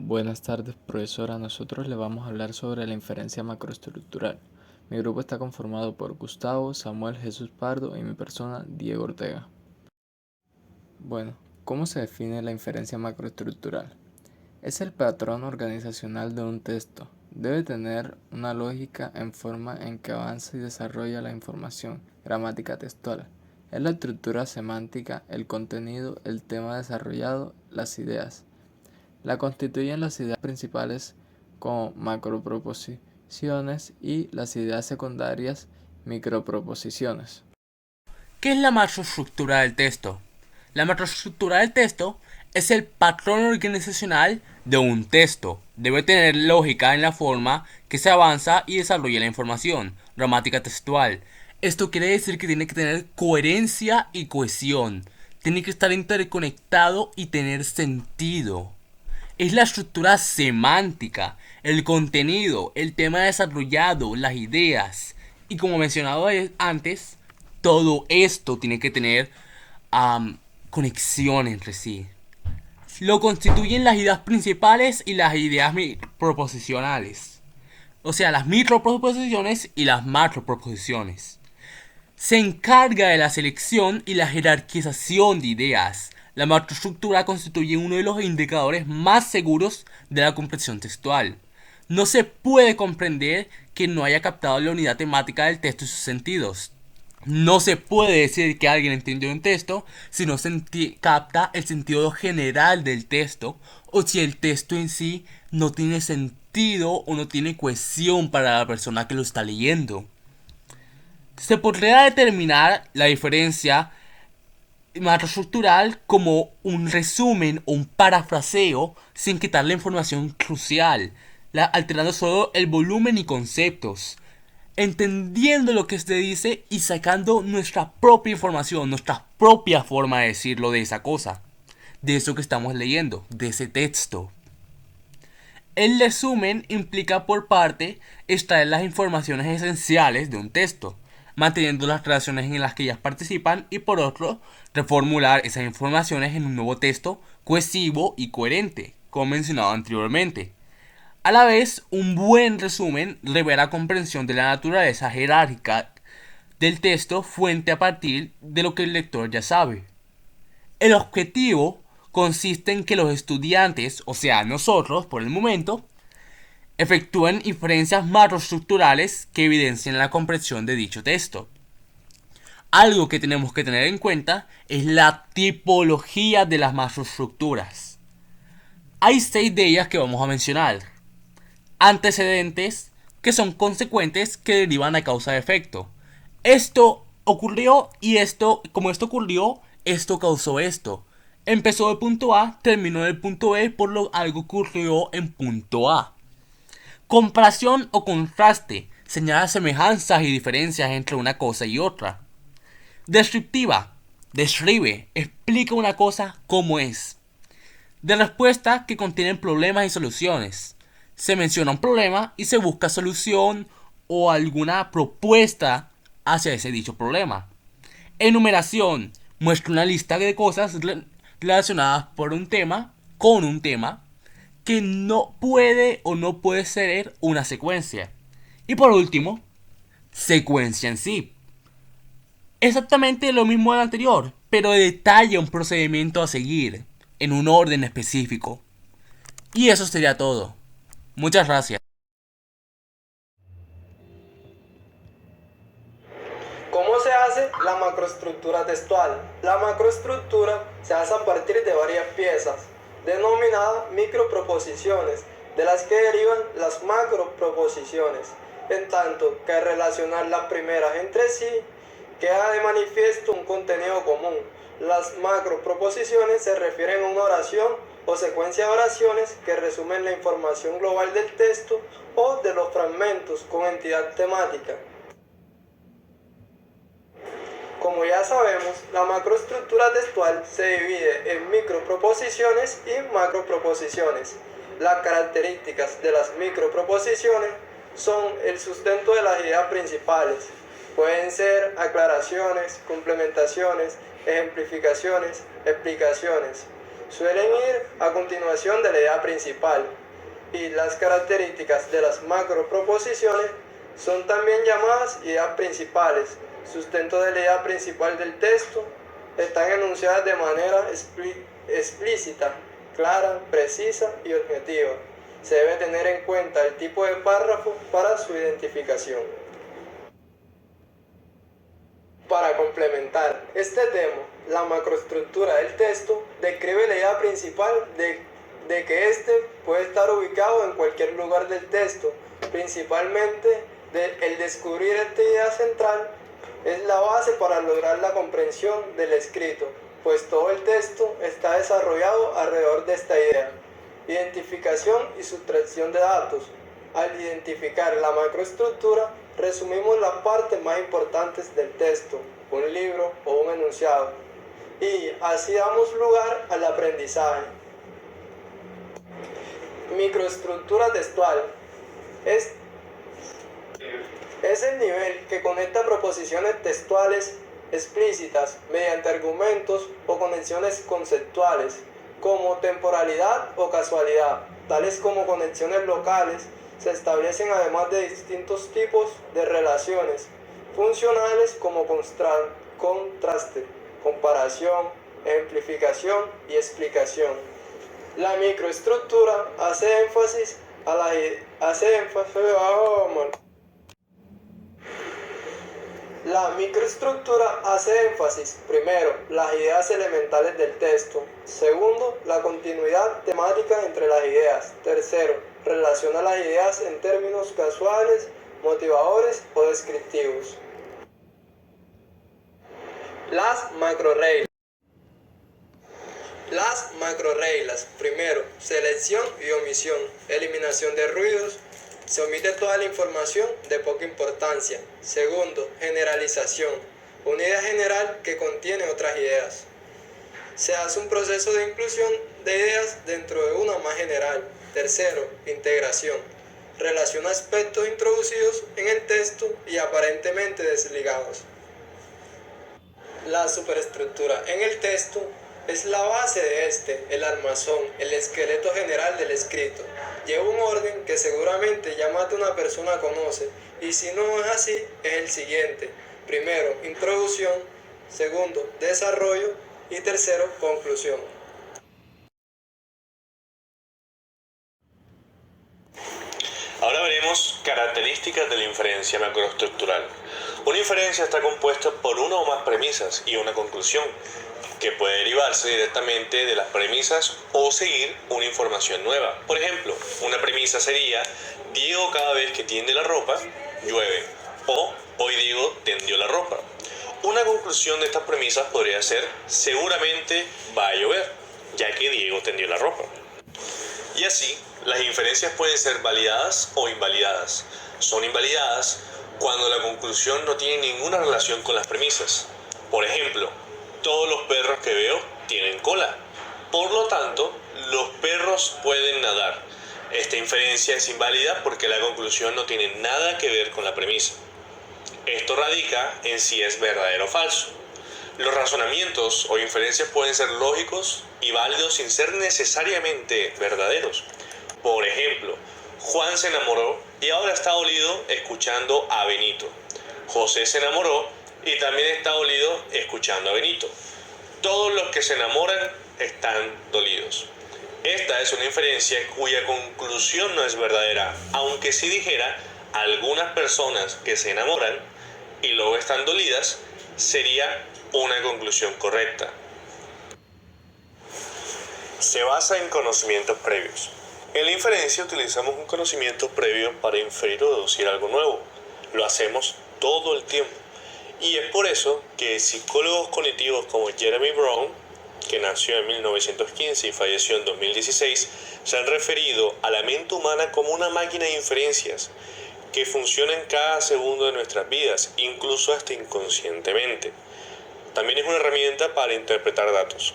Buenas tardes, profesora. Nosotros le vamos a hablar sobre la inferencia macroestructural. Mi grupo está conformado por Gustavo, Samuel Jesús Pardo y mi persona, Diego Ortega. Bueno, ¿cómo se define la inferencia macroestructural? Es el patrón organizacional de un texto. Debe tener una lógica en forma en que avanza y desarrolla la información, gramática textual. Es la estructura semántica, el contenido, el tema desarrollado, las ideas. La constituyen las ideas principales como macroproposiciones y las ideas secundarias microproposiciones. ¿Qué es la macroestructura del texto? La macroestructura del texto es el patrón organizacional de un texto. Debe tener lógica en la forma que se avanza y desarrolla la información, gramática textual. Esto quiere decir que tiene que tener coherencia y cohesión. Tiene que estar interconectado y tener sentido. Es la estructura semántica, el contenido, el tema desarrollado, las ideas. Y como mencionado antes, todo esto tiene que tener conexión entre sí. Lo constituyen las ideas principales y las ideas proposicionales. O sea, las microproposiciones y las macroproposiciones. Se encarga de la selección y la jerarquización de ideas. La macroestructura constituye uno de los indicadores más seguros de la comprensión textual. No se puede comprender que no haya captado la unidad temática del texto y sus sentidos. No se puede decir que alguien entendió un texto si no capta el sentido general del texto o si el texto en sí no tiene sentido o no tiene cohesión para la persona que lo está leyendo. Se podría determinar la diferencia macroestructural como un resumen o un parafraseo sin quitar la información crucial, alterando solo el volumen y conceptos, entendiendo lo que se dice y sacando nuestra propia información, nuestra propia forma de decirlo de esa cosa, de eso que estamos leyendo, de ese texto. El resumen implica por parte extraer las informaciones esenciales de un texto, manteniendo las relaciones en las que ellas participan y por otro, reformular esas informaciones en un nuevo texto cohesivo y coherente, como mencionado anteriormente. A la vez, un buen resumen revela comprensión de la naturaleza jerárquica del texto fuente a partir de lo que el lector ya sabe. El objetivo consiste en que los estudiantes, o sea nosotros por el momento, efectúen inferencias macroestructurales que evidencien la comprensión de dicho texto. Algo que tenemos que tener en cuenta es la tipología de las macroestructuras. Hay 6 de ellas que vamos a mencionar. Antecedentes, que son consecuentes que derivan a causa de efecto. Esto ocurrió y como esto ocurrió, esto causó esto. Empezó de punto A, terminó en el punto B, por lo algo ocurrió en punto A. Comparación o contraste señala semejanzas y diferencias entre una cosa y otra. Descriptiva, describe, explica una cosa como es. De respuesta, que contienen problemas y soluciones. Se menciona un problema y se busca solución o alguna propuesta hacia ese dicho problema. Enumeración, muestra una lista de cosas relacionadas por un tema con un tema que no puede o no puede ser una secuencia. Y por último, secuencia en sí. Exactamente lo mismo del anterior, pero detalla un procedimiento a seguir, en un orden específico. Y eso sería todo. Muchas gracias. ¿Cómo se hace la macroestructura textual? La macroestructura se hace a partir de varias piezas, denominadas microproposiciones, de las que derivan las macroproposiciones, en tanto que al relacionar las primeras entre sí, queda de manifiesto un contenido común. Las macroproposiciones se refieren a una oración o secuencia de oraciones que resumen la información global del texto o de los fragmentos con entidad temática. Como ya sabemos, la macroestructura textual se divide en microproposiciones y macroproposiciones. Las características de las microproposiciones son el sustento de las ideas principales. Pueden ser aclaraciones, complementaciones, ejemplificaciones, explicaciones. suelen ir a continuación de la idea principal, y las características de las macroproposiciones son también llamadas ideas principales. Sustento de la idea principal del texto están enunciadas de manera explícita, clara, precisa y objetiva. Se debe tener en cuenta el tipo de párrafo para su identificación. Para complementar este tema, la macroestructura del texto describe la idea principal de que éste puede estar ubicado en cualquier lugar del texto. Principalmente, el descubrir esta idea central es la base para lograr la comprensión del escrito, pues todo el texto está desarrollado alrededor de esta idea. Identificación y sustracción de datos. Al identificar la macroestructura, resumimos las partes más importantes del texto, un libro o un enunciado, y así damos lugar al aprendizaje. Microestructura textual es el nivel que conecta proposiciones textuales explícitas mediante argumentos o conexiones conceptuales, como temporalidad o casualidad, tales como conexiones locales. Se establecen además de distintos tipos de relaciones funcionales como contraste, comparación, ejemplificación y explicación. La microestructura hace énfasis primero, las ideas elementales del texto. Segundo, la continuidad temática entre las ideas. Tercero, relaciona las ideas en términos casuales, motivadores o descriptivos. Las macroreglas. Las macroreglas. Primero, selección y omisión. Eliminación de ruidos. Se omite toda la información de poca importancia. Segundo, generalización. Una idea general que contiene otras ideas. Se hace un proceso de inclusión de ideas dentro de una más general. Tercero, integración. Relaciona aspectos introducidos en el texto y aparentemente desligados. La superestructura en el texto es la base de este, el armazón, el esqueleto general del escrito. Lleva un orden que seguramente ya más de una persona conoce, y si no es así, es el siguiente. Primero, introducción. Segundo, desarrollo. Y tercero, conclusión. Ahora veremos características de la inferencia macroestructural. Una inferencia está compuesta por una o más premisas y una conclusión, que puede derivarse directamente de las premisas o seguir una información nueva. Por ejemplo, una premisa sería: Diego cada vez que tiende la ropa, llueve, o hoy Diego tendió la ropa. Una conclusión de estas premisas podría ser: seguramente va a llover, ya que Diego tendió la ropa. Y así, las inferencias pueden ser validadas o invalidadas. Son invalidadas cuando la conclusión no tiene ninguna relación con las premisas. Por ejemplo, todos los perros que veo tienen cola. Por lo tanto, los perros pueden nadar. Esta inferencia es inválida porque la conclusión no tiene nada que ver con la premisa. Esto radica en si es verdadero o falso. Los razonamientos o inferencias pueden ser lógicos y válidos sin ser necesariamente verdaderos. Por ejemplo, Juan se enamoró y ahora está dolido escuchando a Benito. José se enamoró y también está dolido escuchando a Benito. Todos los que se enamoran están dolidos. Esta es una inferencia cuya conclusión no es verdadera, aunque si dijera algunas personas que se enamoran y luego están dolidas, sería una conclusión correcta. Se basa en conocimientos previos. En la inferencia utilizamos un conocimiento previo para inferir o deducir algo nuevo. Lo hacemos todo el tiempo. Y es por eso que psicólogos cognitivos como Jeremy Brown, que nació en 1915 y falleció en 2016, se han referido a la mente humana como una máquina de inferencias que funciona en cada segundo de nuestras vidas, incluso hasta inconscientemente. También es una herramienta para interpretar datos.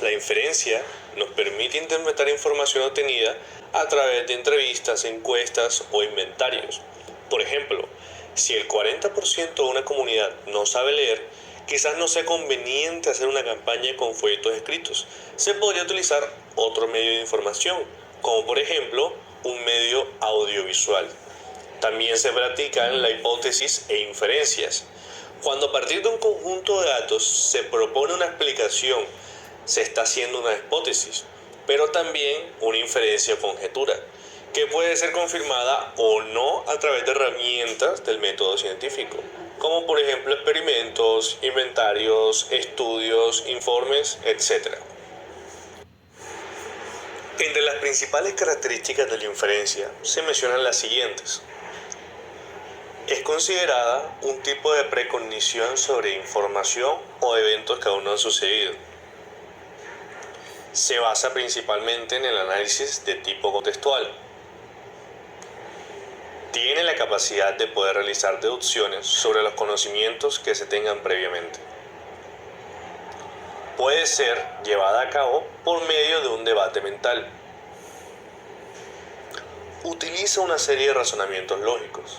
La inferencia nos permite interpretar información obtenida a través de entrevistas, encuestas o inventarios. Por ejemplo, si el 40% de una comunidad no sabe leer, quizás no sea conveniente hacer una campaña con folletos escritos. Se podría utilizar otro medio de información, como por ejemplo un medio audiovisual. También se practican la hipótesis e inferencias. Cuando a partir de un conjunto de datos se propone una explicación, se está haciendo una hipótesis, pero también una inferencia o conjetura, que puede ser confirmada o no a través de herramientas del método científico, como por ejemplo experimentos, inventarios, estudios, informes, etc. Entre las principales características de la inferencia se mencionan las siguientes. Es considerada un tipo de precognición sobre información o eventos que aún no han sucedido. Se basa principalmente en el análisis de tipo contextual. Tiene la capacidad de poder realizar deducciones sobre los conocimientos que se tengan previamente. Puede ser llevada a cabo por medio de un debate mental. Utiliza una serie de razonamientos lógicos.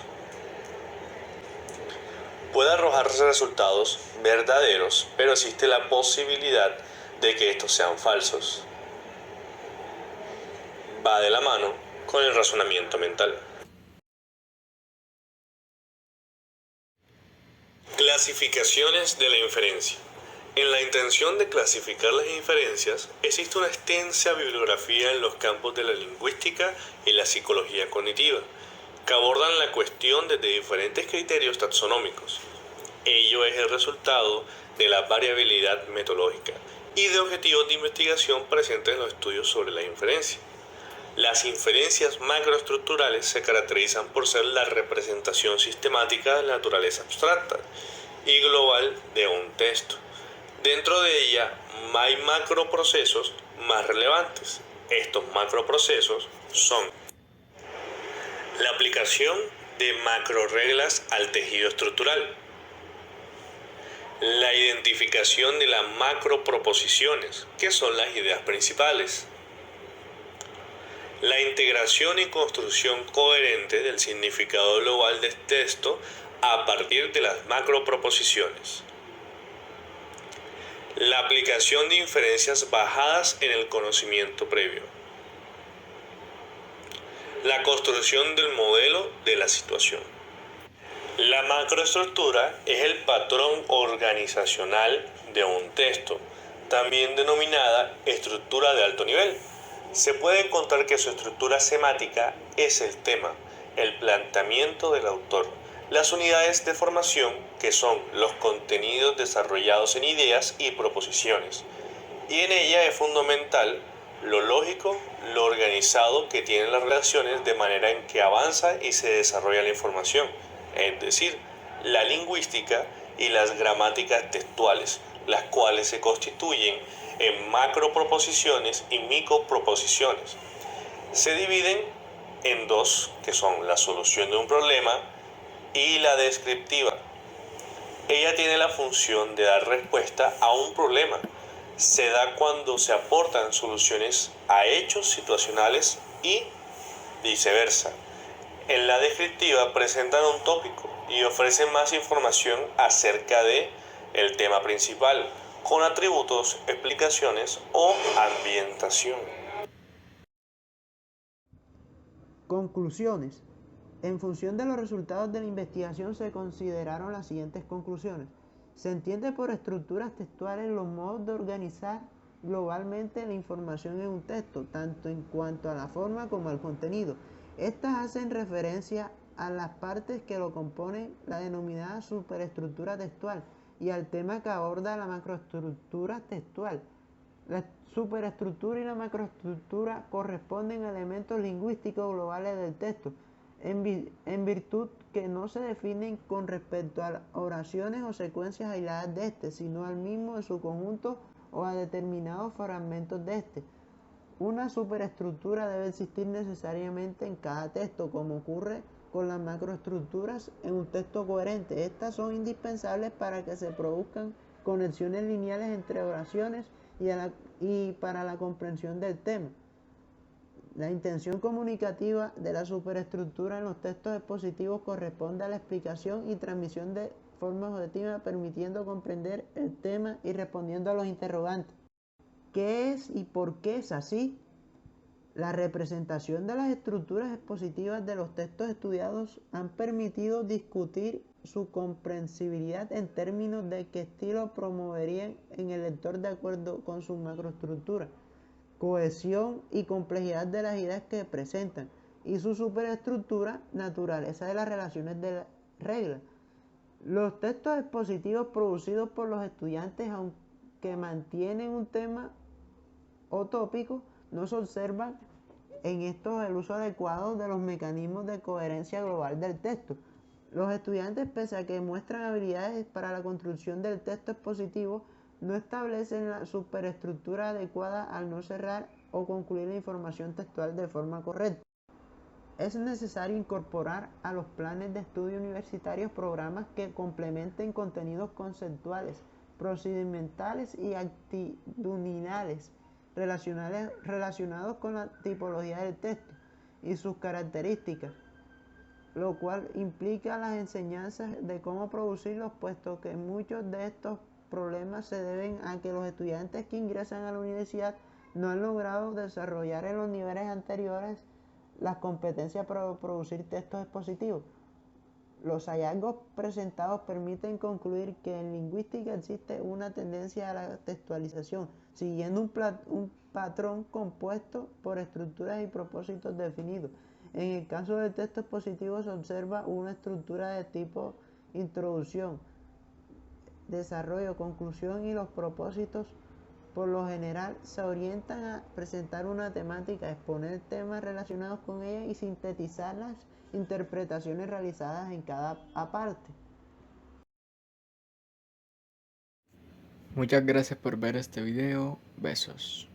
Puede arrojarse resultados verdaderos, pero existe la posibilidad de que estos sean falsos. Va de la mano con el razonamiento mental. Clasificaciones de la inferencia. En la intención de clasificar las inferencias, existe una extensa bibliografía en los campos de la lingüística y la psicología cognitiva, que abordan la cuestión desde diferentes criterios taxonómicos. Ello es el resultado de la variabilidad metodológica y de objetivos de investigación presentes en los estudios sobre la inferencia. Las inferencias macroestructurales se caracterizan por ser la representación sistemática de la naturaleza abstracta y global de un texto. Dentro de ella hay macroprocesos más relevantes. Estos macroprocesos son la aplicación de macroreglas al tejido estructural, la identificación de las macroproposiciones, que son las ideas principales, la integración y construcción coherente del significado global del texto a partir de las macroproposiciones, la aplicación de inferencias basadas en el conocimiento previo, la construcción del modelo de la situación. La macroestructura es el patrón organizacional de un texto, también denominada estructura de alto nivel. Se puede encontrar que su estructura semática es el tema, el planteamiento del autor, las unidades de formación, que son los contenidos desarrollados en ideas y proposiciones, y en ella es fundamental lo lógico, lo organizado que tienen las relaciones de manera en que avanza y se desarrolla la información, es decir, la lingüística y las gramáticas textuales, las cuales se constituyen en macroproposiciones y microproposiciones. Se dividen en dos, que son la solución de un problema y la descriptiva. Ella tiene la función de dar respuesta a un problema. Se da cuando se aportan soluciones a hechos situacionales y viceversa. En la descriptiva presentan un tópico y ofrecen más información acerca de el tema principal, con atributos, explicaciones o ambientación. Conclusiones. En función de los resultados de la investigación se consideraron las siguientes conclusiones. Se entiende por estructuras textuales los modos de organizar globalmente la información en un texto, tanto en cuanto a la forma como al contenido. Estas hacen referencia a las partes que lo componen, la denominada superestructura textual, y al tema que aborda la macroestructura textual. La superestructura y la macroestructura corresponden a elementos lingüísticos globales del texto, en virtud que no se definen con respecto a oraciones o secuencias aisladas de este, sino al mismo en su conjunto o a determinados fragmentos de este. Una superestructura debe existir necesariamente en cada texto, como ocurre con las macroestructuras en un texto coherente. Estas son indispensables para que se produzcan conexiones lineales entre oraciones y para la comprensión del tema. La intención comunicativa de la superestructura en los textos expositivos corresponde a la explicación y transmisión de forma objetiva, permitiendo comprender el tema y respondiendo a los interrogantes. ¿Qué es y por qué es así? La representación de las estructuras expositivas de los textos estudiados han permitido discutir su comprensibilidad en términos de qué estilo promoverían en el lector de acuerdo con su macroestructura, cohesión y complejidad de las ideas que presentan, y su superestructura, naturaleza de las relaciones de regla. Los textos expositivos producidos por los estudiantes, aunque mantienen un tema o tópico, no se observan en estos el uso adecuado de los mecanismos de coherencia global del texto. Los estudiantes, pese a que muestran habilidades para la construcción del texto expositivo, no establecen la superestructura adecuada al no cerrar o concluir la información textual de forma correcta. Es necesario incorporar a los planes de estudio universitarios programas que complementen contenidos conceptuales, procedimentales y actitudinales relacionados con la tipología del texto y sus características, lo cual implica las enseñanzas de cómo producirlos, puesto que muchos de estos problemas se deben a que los estudiantes que ingresan a la universidad no han logrado desarrollar en los niveles anteriores las competencias para producir textos expositivos. Los hallazgos presentados permiten concluir que en lingüística existe una tendencia a la textualización, siguiendo un patrón compuesto por estructuras y propósitos definidos. En el caso del texto expositivo se observa una estructura de tipo introducción, desarrollo, conclusión, y los propósitos por lo general se orientan a presentar una temática, exponer temas relacionados con ella y sintetizar las interpretaciones realizadas en cada parte. Muchas gracias por ver este video. Besos.